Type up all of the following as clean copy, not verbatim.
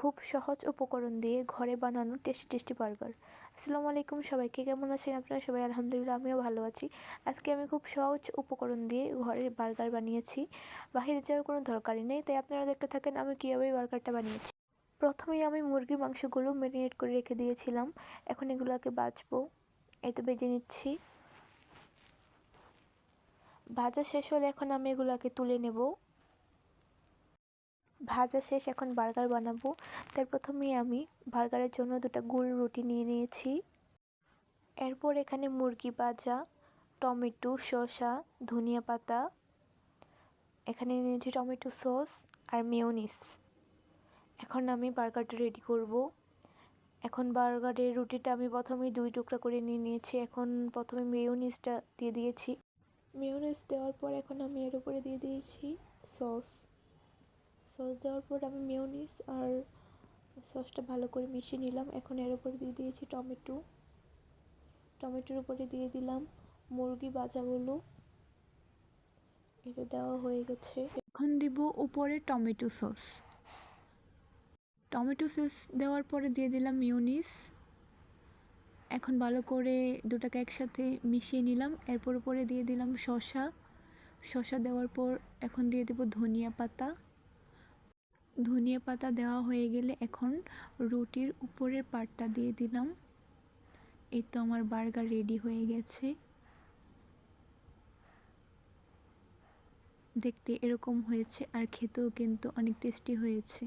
খুব সহজ উপকরণ দিয়ে ঘরে বানানো টেস্টি টেস্টি বার্গার। আসসালামু আলাইকুম সবাইকে, কেমন আছেন আপনারা সবাই? আলহামদুলিল্লাহ, আমিও ভালো আছি। আজকে আমি খুব সহজ উপকরণ দিয়ে ঘরে বার্গার বানিয়েছি। বাইরে যাওয়ার কোনো দরকারই নেই, তাই আপনারা দেখতে থাকেন আমি কীভাবে বার্গারটা বানিয়েছি। প্রথমেই আমি মুরগির মাংসগুলো ম্যারিনেট করে রেখে দিয়েছিলাম। এখন এগুলোকে বাছবো। এই তো বেজে নিচ্ছি। ভাজা শেষ হলে এখন আমি এগুলোকে তুলে নেব। ভাজা শেষ, এখন বার্গার বানাবো। তার প্রথমেই আমি বার্গারের জন্য দুটো গোল রুটি নিয়ে নিয়েছি। এরপর এখানে মুরগি ভাজা, টমেটো, শসা, ধনিয়া পাতা, এখানে নিয়েছি টমেটো সস আর মেয়োনিজ। এখন আমি বার্গারটা রেডি করব। এখন বার্গারের রুটিটা আমি প্রথমেই 2 টুকরা করে নিয়ে নিয়েছি। এখন প্রথমে মেয়োনিজটা দিয়ে দিয়েছি। মেয়োনিজ দেওয়ার পর এখন আমি এর উপরে দিয়ে দিয়েছি সস দেওয়ার পর আমি মেয়োনিজ আর সসটা ভালো করে মিশিয়ে নিলাম। এখন এর উপরে দিয়ে দিয়েছি টমেটোর উপরে দিয়ে দিলাম মুরগি ভাজাগুলো। এটা দেওয়া হয়ে গেছে। এখন দিব উপরে টমেটো সস দেওয়ার পরে দিয়ে দিলাম মেয়োনিজ। এখন ভালো করে দুটাকে একসাথে মিশিয়ে নিলাম। এরপর উপরে দিয়ে দিলাম শসা দেওয়ার পর এখন দিয়ে দেব ধনিয়া পাতা দেওয়া হয়ে গেলে এখন রুটির উপরের পার্টটা দিয়ে দিলাম। এই তো আমার বার্গার রেডি হয়ে গেছে। দেখতে এরকম হয়েছে আর খেতেও কিন্তু অনেক টেস্টি হয়েছে।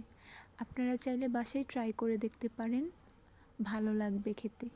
আপনারা চাইলে বাসায় ট্রাই করে দেখতে পারেন, ভালো লাগবে খেতে।